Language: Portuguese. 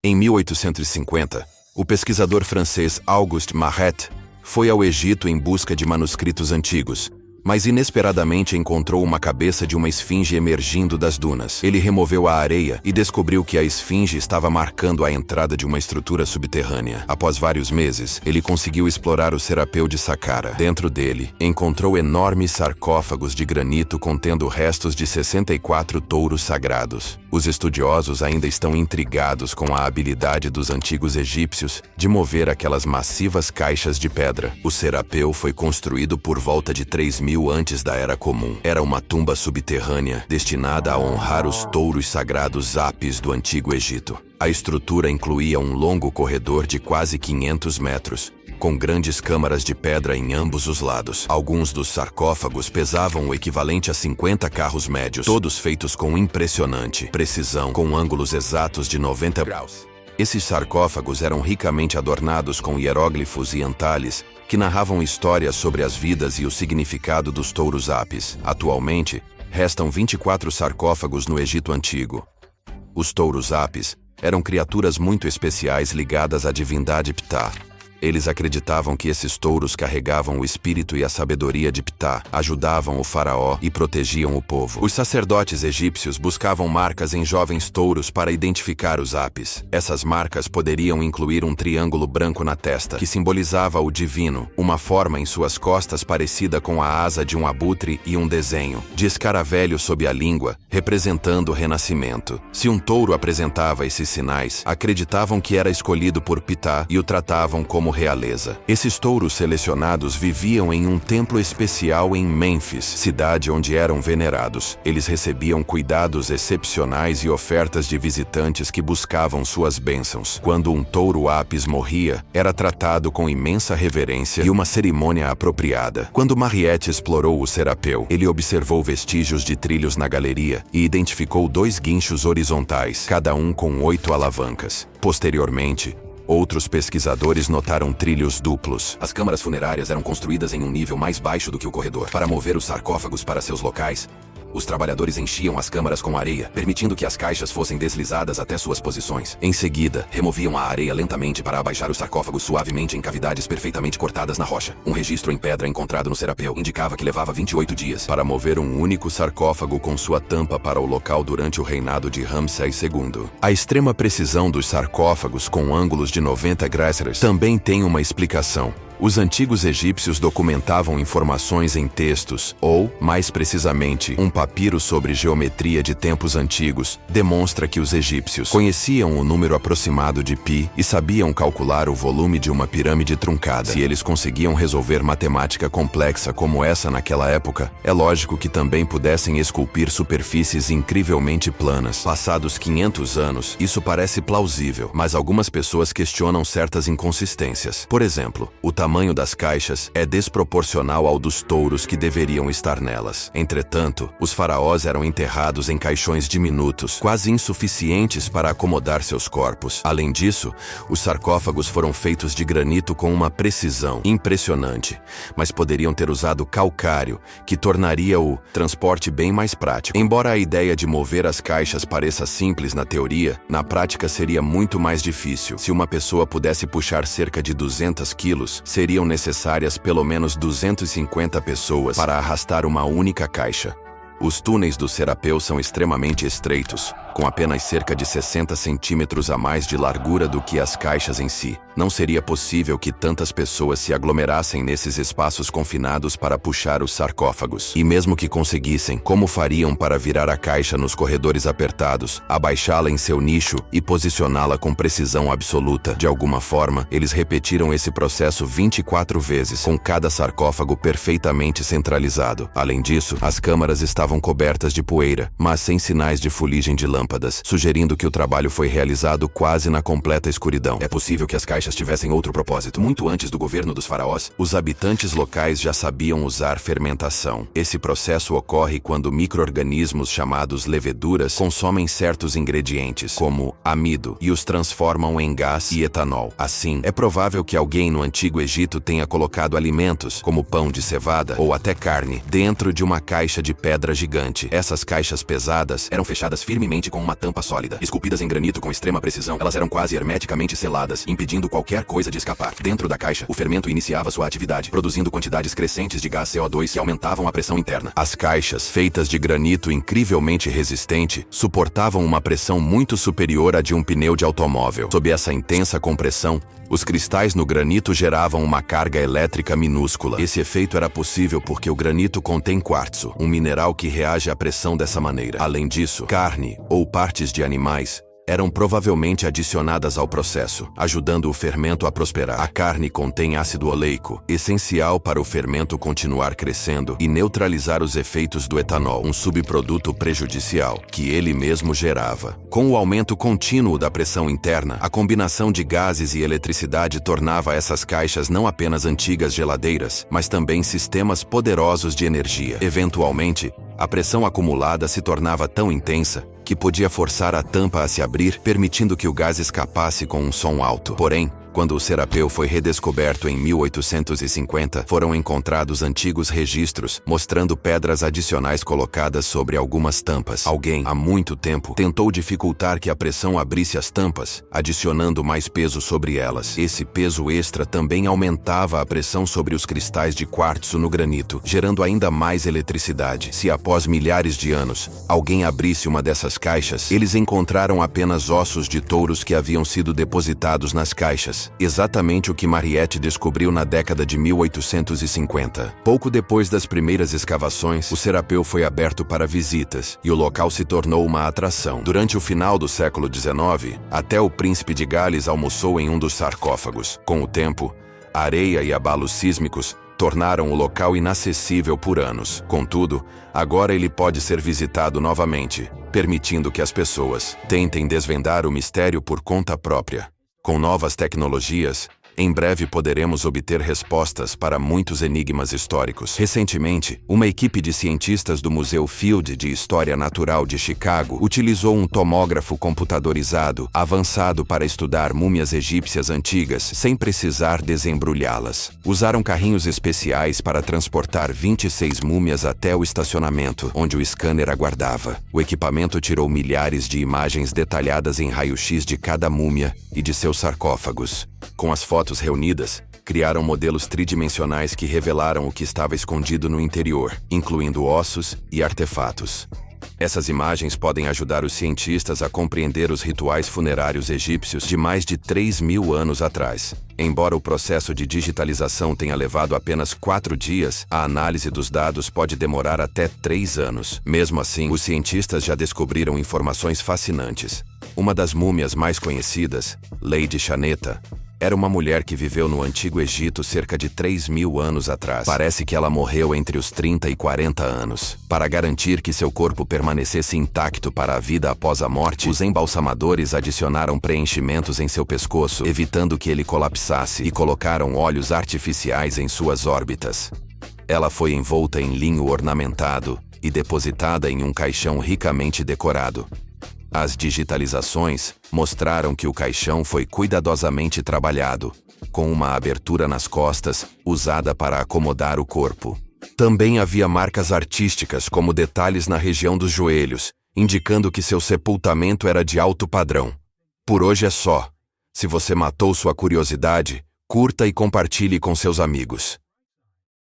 Em 1850, o pesquisador francês Auguste Marret foi ao Egito em busca de manuscritos antigos, mas inesperadamente encontrou uma cabeça de uma esfinge emergindo das dunas. Ele removeu a areia e descobriu que a esfinge estava marcando a entrada de uma estrutura subterrânea. Após vários meses, ele conseguiu explorar o Serapeu de Saqqara. Dentro dele, encontrou enormes sarcófagos de granito contendo restos de 64 touros sagrados. Os estudiosos ainda estão intrigados com a habilidade dos antigos egípcios de mover aquelas massivas caixas de pedra. O Serapeu foi construído por volta de 3000 antes da Era Comum. Era uma tumba subterrânea destinada a honrar os touros sagrados Apis do Antigo Egito. A estrutura incluía um longo corredor de quase 500 metros, com grandes câmaras de pedra em ambos os lados. Alguns dos sarcófagos pesavam o equivalente a 50 carros médios, todos feitos com impressionante precisão, com ângulos exatos de 90 graus. Esses sarcófagos eram ricamente adornados com hieróglifos e antales, que narravam histórias sobre as vidas e o significado dos touros Apis. Atualmente, restam 24 sarcófagos no Egito Antigo. Os touros Apis eram criaturas muito especiais ligadas à divindade Ptah. Eles acreditavam que esses touros carregavam o espírito e a sabedoria de Ptah, ajudavam o faraó e protegiam o povo. Os sacerdotes egípcios buscavam marcas em jovens touros para identificar os Apis. Essas marcas poderiam incluir um triângulo branco na testa, que simbolizava o divino, uma forma em suas costas parecida com a asa de um abutre e um desenho de escaravelho sob a língua, representando o renascimento. Se um touro apresentava esses sinais, acreditavam que era escolhido por Ptah e o tratavam como realeza. Esses touros selecionados viviam em um templo especial em Mênfis, cidade onde eram venerados. Eles recebiam cuidados excepcionais e ofertas de visitantes que buscavam suas bênçãos. Quando um touro Apis morria, era tratado com imensa reverência e uma cerimônia apropriada. Quando Mariette explorou o Serapeu, ele observou vestígios de trilhos na galeria e identificou 2 guinchos horizontais, cada um com 8 alavancas. Posteriormente, outros pesquisadores notaram trilhos duplos. As câmaras funerárias eram construídas em um nível mais baixo do que o corredor. Para mover os sarcófagos para seus locais, os trabalhadores enchiam as câmaras com areia, permitindo que as caixas fossem deslizadas até suas posições. Em seguida, removiam a areia lentamente para abaixar os sarcófagos suavemente em cavidades perfeitamente cortadas na rocha. Um registro em pedra encontrado no Serapeu indicava que levava 28 dias para mover um único sarcófago com sua tampa para o local durante o reinado de Ramsés II. A extrema precisão dos sarcófagos com ângulos de 90 graus também tem uma explicação. Os antigos egípcios documentavam informações em textos, ou, mais precisamente, um papiro sobre geometria de tempos antigos, demonstra que os egípcios conheciam o número aproximado de Pi e sabiam calcular o volume de uma pirâmide truncada. Se eles conseguiam resolver matemática complexa como essa naquela época, é lógico que também pudessem esculpir superfícies incrivelmente planas. Passados 500 anos, isso parece plausível, mas algumas pessoas questionam certas inconsistências. Por exemplo, o tamanho das caixas é desproporcional ao dos touros que deveriam estar nelas. Entretanto, os faraós eram enterrados em caixões diminutos, quase insuficientes para acomodar seus corpos. Além disso, os sarcófagos foram feitos de granito com uma precisão impressionante, mas poderiam ter usado calcário, que tornaria o transporte bem mais prático. Embora a ideia de mover as caixas pareça simples na teoria, na prática seria muito mais difícil. Se uma pessoa pudesse puxar cerca de 200 quilos, seriam necessárias pelo menos 250 pessoas para arrastar uma única caixa. Os túneis do Serapeu são extremamente estreitos, com apenas cerca de 60 centímetros a mais de largura do que as caixas em si. Não seria possível que tantas pessoas se aglomerassem nesses espaços confinados para puxar os sarcófagos. E mesmo que conseguissem, como fariam para virar a caixa nos corredores apertados, abaixá-la em seu nicho e posicioná-la com precisão absoluta? De alguma forma, eles repetiram esse processo 24 vezes, com cada sarcófago perfeitamente centralizado. Além disso, as câmaras estavam cobertas de poeira, mas sem sinais de fuligem de lâmpadas, sugerindo que o trabalho foi realizado quase na completa escuridão. É possível que as caixas tivessem outro propósito. Muito antes do governo dos faraós, os habitantes locais já sabiam usar fermentação. Esse processo ocorre quando micro-organismos chamados leveduras consomem certos ingredientes, como amido, e os transformam em gás e etanol. Assim, é provável que alguém no Antigo Egito tenha colocado alimentos, como pão de cevada ou até carne, dentro de uma caixa de pedra gigante. Essas caixas pesadas eram fechadas firmemente somente com uma tampa sólida. Esculpidas em granito com extrema precisão, elas eram quase hermeticamente seladas, impedindo qualquer coisa de escapar. Dentro da caixa, o fermento iniciava sua atividade, produzindo quantidades crescentes de gás CO2 que aumentavam a pressão interna. As caixas, feitas de granito incrivelmente resistente, suportavam uma pressão muito superior à de um pneu de automóvel. Sob essa intensa compressão, os cristais no granito geravam uma carga elétrica minúscula. Esse efeito era possível porque o granito contém quartzo, um mineral que reage à pressão dessa maneira. Além disso, carne ou partes de animais eram provavelmente adicionadas ao processo, ajudando o fermento a prosperar. A carne contém ácido oleico, essencial para o fermento continuar crescendo e neutralizar os efeitos do etanol, um subproduto prejudicial que ele mesmo gerava. Com o aumento contínuo da pressão interna, a combinação de gases e eletricidade tornava essas caixas não apenas antigas geladeiras, mas também sistemas poderosos de energia. Eventualmente, a pressão acumulada se tornava tão intensa que podia forçar a tampa a se abrir, permitindo que o gás escapasse com um som alto. Porém, quando o Serapeu foi redescoberto em 1850, foram encontrados antigos registros mostrando pedras adicionais colocadas sobre algumas tampas. Alguém, há muito tempo, tentou dificultar que a pressão abrisse as tampas, adicionando mais peso sobre elas. Esse peso extra também aumentava a pressão sobre os cristais de quartzo no granito, gerando ainda mais eletricidade. Se após milhares de anos, alguém abrisse uma dessas caixas, eles encontraram apenas ossos de touros que haviam sido depositados nas caixas. Exatamente o que Mariette descobriu na década de 1850. Pouco depois das primeiras escavações, o Serapeu foi aberto para visitas e o local se tornou uma atração. Durante o final do século XIX, até o príncipe de Gales almoçou em um dos sarcófagos. Com o tempo, a areia e abalos sísmicos tornaram o local inacessível por anos. Contudo, agora ele pode ser visitado novamente, permitindo que as pessoas tentem desvendar o mistério por conta própria. Com novas tecnologias, em breve poderemos obter respostas para muitos enigmas históricos. Recentemente, uma equipe de cientistas do Museu Field de História Natural de Chicago utilizou um tomógrafo computadorizado avançado para estudar múmias egípcias antigas sem precisar desembrulhá-las. Usaram carrinhos especiais para transportar 26 múmias até o estacionamento, onde o scanner aguardava. O equipamento tirou milhares de imagens detalhadas em raio-x de cada múmia e de seus sarcófagos. Com as fotos reunidas, criaram modelos tridimensionais que revelaram o que estava escondido no interior, incluindo ossos e artefatos. Essas imagens podem ajudar os cientistas a compreender os rituais funerários egípcios de mais de 3.000 anos atrás. Embora o processo de digitalização tenha levado apenas 4 dias, a análise dos dados pode demorar até 3 anos. Mesmo assim, os cientistas já descobriram informações fascinantes. Uma das múmias mais conhecidas, Lady Chaneta, era uma mulher que viveu no Antigo Egito cerca de 3.000 anos atrás. Parece que ela morreu entre os 30 e 40 anos. Para garantir que seu corpo permanecesse intacto para a vida após a morte, os embalsamadores adicionaram preenchimentos em seu pescoço, evitando que ele colapsasse, e colocaram olhos artificiais em suas órbitas. Ela foi envolta em linho ornamentado e depositada em um caixão ricamente decorado. As digitalizações mostraram que o caixão foi cuidadosamente trabalhado, com uma abertura nas costas usada para acomodar o corpo. Também havia marcas artísticas como detalhes na região dos joelhos, indicando que seu sepultamento era de alto padrão. Por hoje é só. Se você matou sua curiosidade, curta e compartilhe com seus amigos.